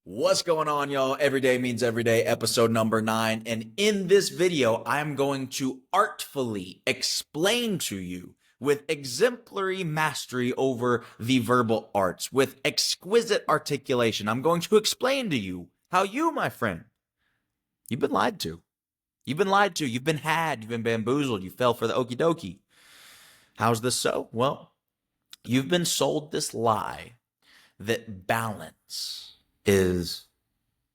What's going on, y'all? Every day means every day, episode number 9. And in this video, I'm going to artfully explain to you with exemplary mastery over the verbal arts, with exquisite articulation. I'm going to explain to you how you, my friend, you've been lied to. You've been lied to. You've been had. You've been bamboozled. You fell for the okie dokie. How's this so? Well, you've been sold this lie that balance is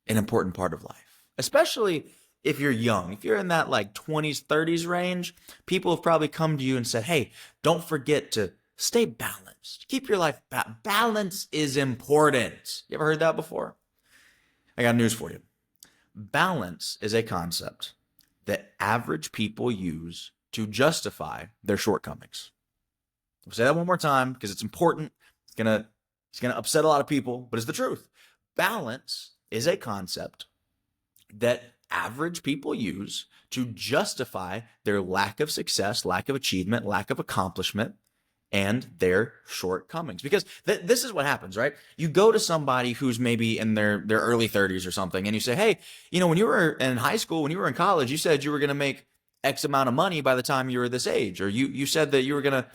an important part of life, especially if you're young. If you're in that like 20s, 30s range, people have probably come to you and said, hey, don't forget to stay balanced. Keep your life balanced. Balance is important. You ever heard that before? I got news for you. Balance is a concept that average people use to justify their shortcomings. I'll say that one more time because it's important. It's gonna upset a lot of people, but it's the truth. Balance is a concept that average people use to justify their lack of success, lack of achievement, lack of accomplishment, and their shortcomings. Because this is what happens, right? You go to somebody who's maybe in their early 30s or something, and you say, hey, when you were in high school, when you were in college, you said you were going to make X amount of money by the time you were this age, or you said that you were gonna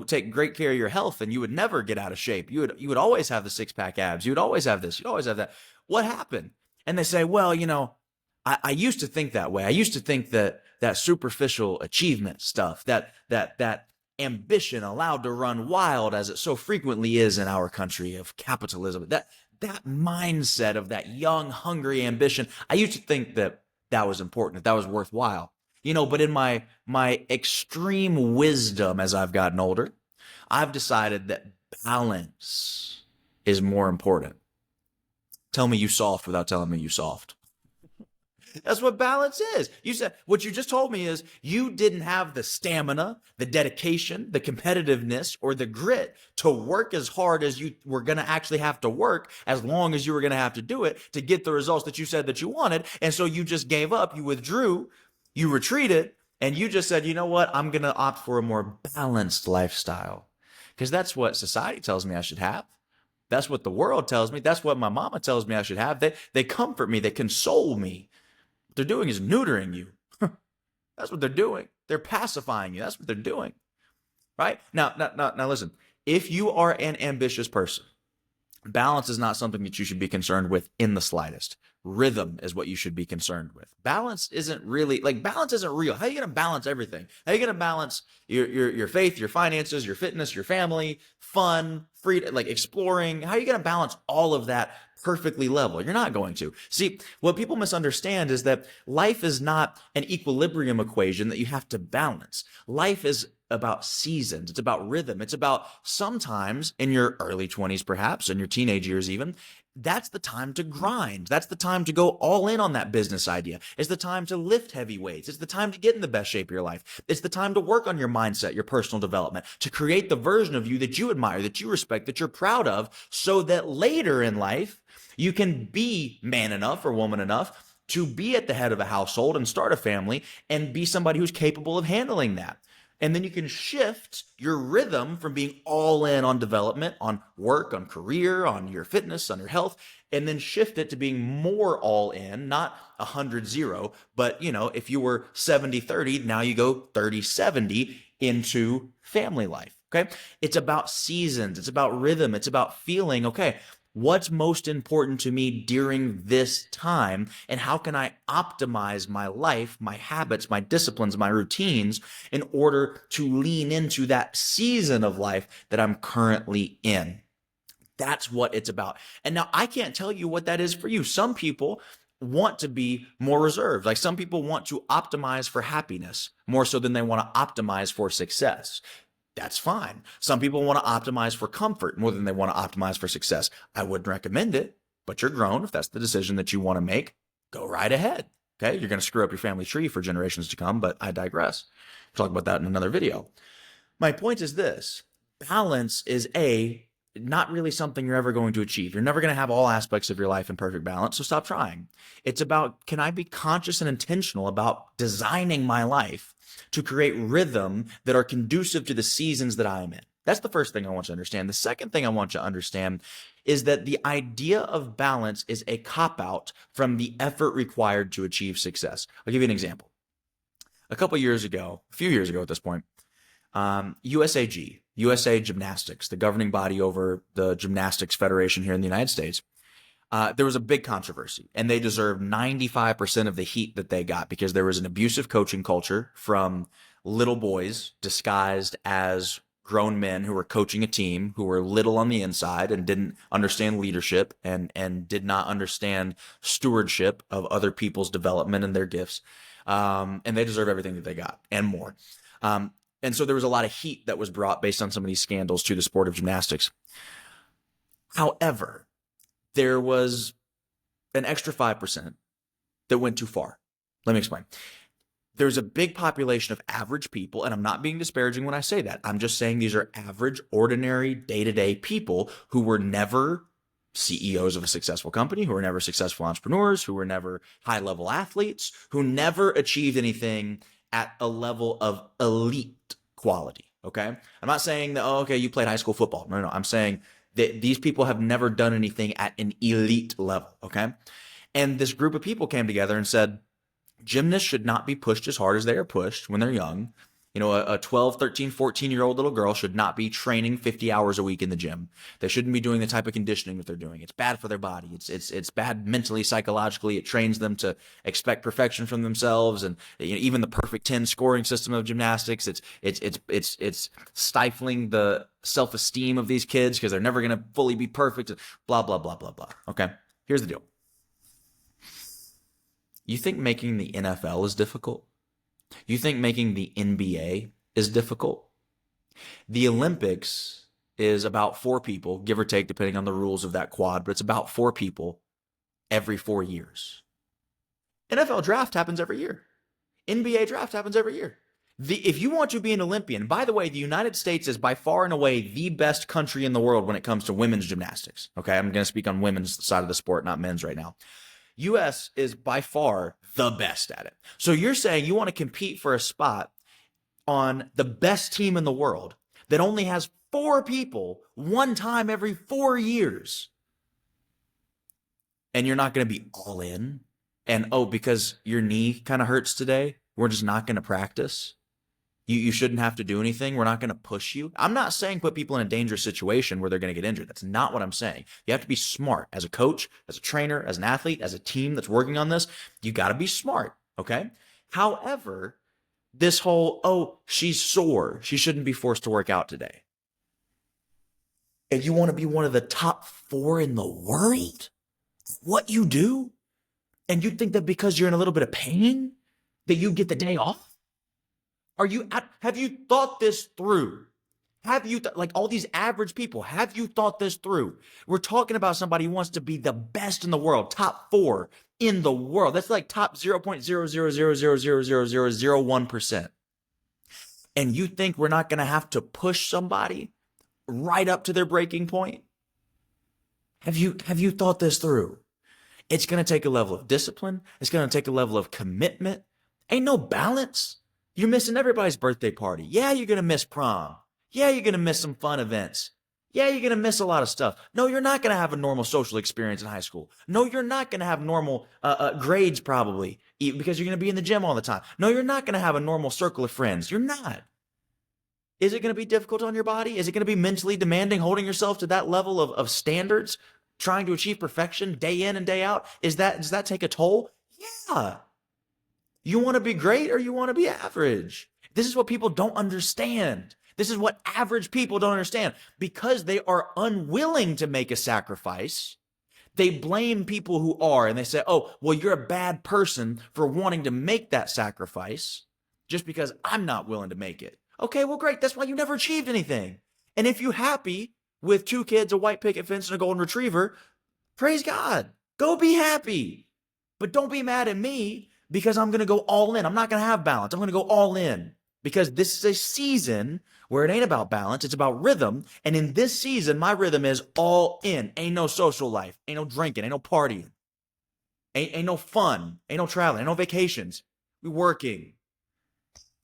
take great care of your health and you would never get out of shape. You would always have the six-pack abs. You would always have this. You'd always have that. What happened? And they say, well, I used to think that way. I used to think that superficial achievement stuff, that ambition allowed to run wild as it so frequently is in our country of capitalism. That mindset of that young, hungry ambition. I used to think that was important, that was worthwhile. But in my extreme wisdom as I've gotten older, I've decided that balance is more important. Tell me you soft without telling me you soft. That's what balance is. You said, what you just told me is you didn't have the stamina, the dedication, the competitiveness, or the grit to work as hard as you were going to actually have to work, as long as you were going to have to do it to get the results that you said that you wanted. And so you just gave up, you withdrew, you retreated, and you just said, you know what? I'm going to opt for a more balanced lifestyle because that's what society tells me I should have. That's what the world tells me. That's what my mama tells me I should have. They comfort me. They console me. What they're doing is neutering you. That's what they're doing. They're pacifying you. That's what they're doing. Right? Now, listen. If you are an ambitious person, balance is not something that you should be concerned with in the slightest. Rhythm is what you should be concerned with. Balance isn't real. How are you going to balance everything? How are you going to balance your faith, your finances, your fitness, your family, fun, freedom, like exploring? How are you going to balance all of that perfectly level? You're not going to. See, what people misunderstand is that life is not an equilibrium equation that you have to balance. Life is about seasons. It's about rhythm. It's about sometimes in your early 20s, perhaps, in your teenage years even, that's the time to grind. That's the time to go all in on that business idea. It's the time to lift heavy weights. It's the time to get in the best shape of your life. It's the time to work on your mindset, your personal development, to create the version of you that you admire, that you respect, that you're proud of, so that later in life, you can be man enough or woman enough to be at the head of a household and start a family and be somebody who's capable of handling that. And then you can shift your rhythm from being all in on development, on work, on career, on your fitness, on your health, and then shift it to being more all in, not 100-0, but if you were 70-30, now you go 30-70 into family life. Okay. It's about seasons. It's about rhythm. It's about feeling, okay, what's most important to me during this time, and how can I optimize my life, my habits, my disciplines, my routines in order to lean into that season of life that I'm currently in? That's what it's about. And now I can't tell you what that is for you. Some people want to be more reserved. Like some people want to optimize for happiness more so than they want to optimize for success. That's fine. Some people want to optimize for comfort more than they want to optimize for success. I wouldn't recommend it, but you're grown. If that's the decision that you want to make, go right ahead. Okay. You're going to screw up your family tree for generations to come, but I digress. We'll talk about that in another video. My point is this: balance is not really something you're ever going to achieve. You're never going to have all aspects of your life in perfect balance, so stop trying. It's about, can I be conscious and intentional about designing my life to create rhythm that are conducive to the seasons that I am in? That's the first thing I want you to understand. The second thing I want you to understand is that the idea of balance is a cop-out from the effort required to achieve success. I'll give you an example. A few years ago at this point, USA Gymnastics, the governing body over the Gymnastics Federation here in the United States, there was a big controversy, and they deserved 95% of the heat that they got because there was an abusive coaching culture from little boys disguised as grown men who were coaching a team who were little on the inside and didn't understand leadership and did not understand stewardship of other people's development and their gifts. And they deserve everything that they got and more. And so there was a lot of heat that was brought based on some of these scandals to the sport of gymnastics. However, there was an extra 5% that went too far. Let me explain. There's a big population of average people, and I'm not being disparaging when I say that. I'm just saying these are average, ordinary, day-to-day people who were never CEOs of a successful company, who were never successful entrepreneurs, who were never high-level athletes, who never achieved anything at a level of elite quality, okay? I'm not saying that, oh, okay, you played high school football. No. I'm saying that these people have never done anything at an elite level, okay? And this group of people came together and said, gymnasts should not be pushed as hard as they are pushed when they're young. You know, a 12, 13, 14-year-old little girl should not be training 50 hours a week in the gym. They shouldn't be doing the type of conditioning that they're doing. It's bad for their body. It's bad mentally, psychologically. It trains them to expect perfection from themselves, and you know, even the perfect 10 scoring system of gymnastics. It's stifling the self-esteem of these kids because they're never going to fully be perfect. Blah blah blah blah blah. Okay, here's the deal. You think making the NFL is difficult? You think making the NBA is difficult? The Olympics is about 4 people, give or take, depending on the rules of that quad, but it's about 4 people every 4 years. NFL draft happens every year. NBA draft happens every year. If you want to be an Olympian, by the way, the United States is by far and away the best country in the world when it comes to women's gymnastics. Okay, I'm going to speak on women's side of the sport, not men's right now. US is by far the best at it. So you're saying you want to compete for a spot on the best team in the world that only has 4 people one time every 4 years. And you're not going to be all in. And, oh, because your knee kind of hurts today, we're just not going to practice. You shouldn't have to do anything. We're not going to push you. I'm not saying put people in a dangerous situation where they're going to get injured. That's not what I'm saying. You have to be smart as a coach, as a trainer, as an athlete, as a team that's working on this. You got to be smart, okay? However, this whole, oh, she's sore, she shouldn't be forced to work out today. And you want to be one of the top 4 in the world? What you do? And you think that because you're in a little bit of pain that you get the day off? Have you thought this through? Have you, like all these average people, have you thought this through? We're talking about somebody who wants to be the best in the world, top 4 in the world. That's like top 0.000000001%. And you think we're not going to have to push somebody right up to their breaking point? Have you thought this through? It's going to take a level of discipline. It's going to take a level of commitment. Ain't no balance. You're missing everybody's birthday party. Yeah, you're going to miss prom. Yeah, you're going to miss some fun events. Yeah, you're going to miss a lot of stuff. No, you're not going to have a normal social experience in high school. No, you're not going to have normal grades probably because you're going to be in the gym all the time. No, you're not going to have a normal circle of friends. You're not. Is it going to be difficult on your body? Is it going to be mentally demanding, holding yourself to that level of standards, trying to achieve perfection day in and day out? Does that take a toll? Yeah. You want to be great or you want to be average? This is what people don't understand. This is what average people don't understand. Because they are unwilling to make a sacrifice, they blame people who are, and they say, oh, well, you're a bad person for wanting to make that sacrifice just because I'm not willing to make it. Okay, well, great. That's why you never achieved anything. And if you're happy with 2 kids, a white picket fence, and a golden retriever, praise God. Go be happy. But don't be mad at me because I'm going to go all in. I'm not going to have balance. I'm going to go all in because this is a season where it ain't about balance. It's about rhythm. And in this season, my rhythm is all in. Ain't no social life. Ain't no drinking. Ain't no partying. Ain't no fun. Ain't no traveling. Ain't no vacations. We working.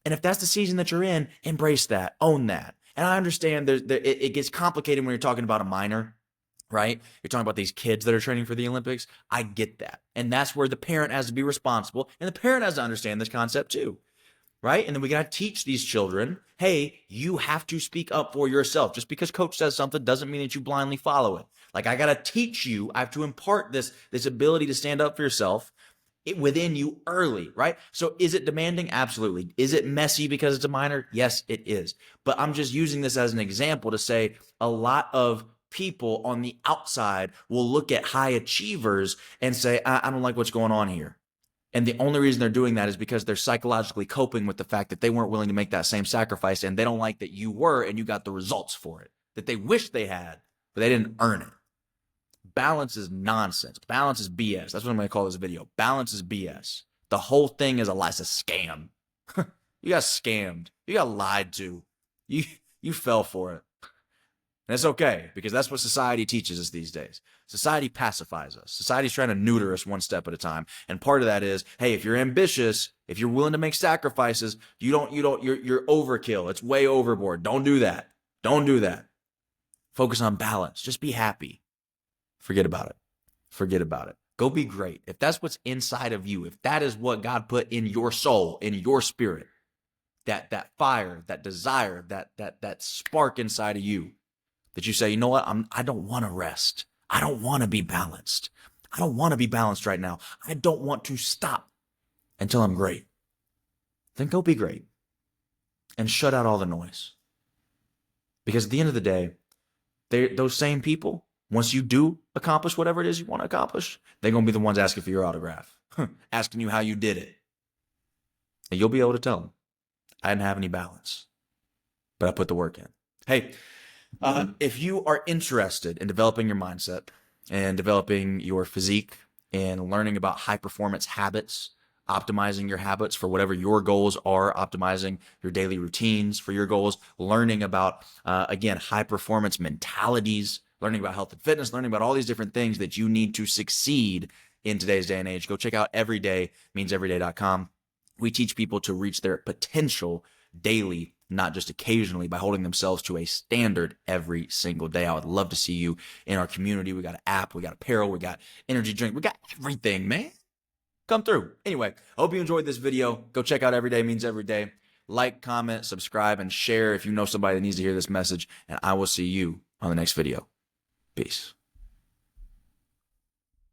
And if that's the season that you're in, embrace that. Own that. And I understand it gets complicated when you're talking about a minor. right? You're talking about these kids that are training for the Olympics. I get that. And that's where the parent has to be responsible. And the parent has to understand this concept too, right? And then we got to teach these children, hey, you have to speak up for yourself. Just because coach says something doesn't mean that you blindly follow it. Like, I got to teach you, I have to impart this ability to stand up for yourself within you early, right? So is it demanding? Absolutely. Is it messy because it's a minor? Yes, it is. But I'm just using this as an example to say a lot of people on the outside will look at high achievers and say, I don't like what's going on here. And the only reason they're doing that is because they're psychologically coping with the fact that they weren't willing to make that same sacrifice, and they don't like that you were and you got the results for it that they wish they had, but they didn't earn it. Balance is nonsense. Balance is BS. That's what I'm going to call this video. Balance is BS. The whole thing is a lie. It's a scam. You got scammed. You got lied to. You fell for it. And it's okay, because that's what society teaches us these days. Society pacifies us. Society's trying to neuter us one step at a time. And part of that is, hey, if you're ambitious, if you're willing to make sacrifices, you're overkill. It's way overboard. Don't do that. Don't do that. Focus on balance. Just be happy. Forget about it. Forget about it. Go be great. If that's what's inside of you, if that is what God put in your soul, in your spirit, that fire, that desire, that spark inside of you, that you say, you know what, I don't want to rest. I don't want to be balanced. I don't want to be balanced right now. I don't want to stop until I'm great. Then go be great and shut out all the noise. Because at the end of the day, those same people, once you do accomplish whatever it is you want to accomplish, they're going to be the ones asking for your autograph, asking you how you did it. And you'll be able to tell them, I didn't have any balance, but I put the work in. Hey, if you are interested in developing your mindset and developing your physique and learning about high performance habits, optimizing your habits for whatever your goals are, optimizing your daily routines for your goals, learning about, again, high performance mentalities, learning about health and fitness, learning about all these different things that you need to succeed in today's day and age, go check out everydaymeanseveryday.com. We teach people to reach their potential daily, not just occasionally, by holding themselves to a standard every single day. I would love to see you in our community. We got an app, we got apparel, we got energy drink, we got everything, man. Come through. Anyway, I hope you enjoyed this video. Go check out Everyday Means Everyday. Like, comment, subscribe, and share if you know somebody that needs to hear this message. And I will see you on the next video. Peace.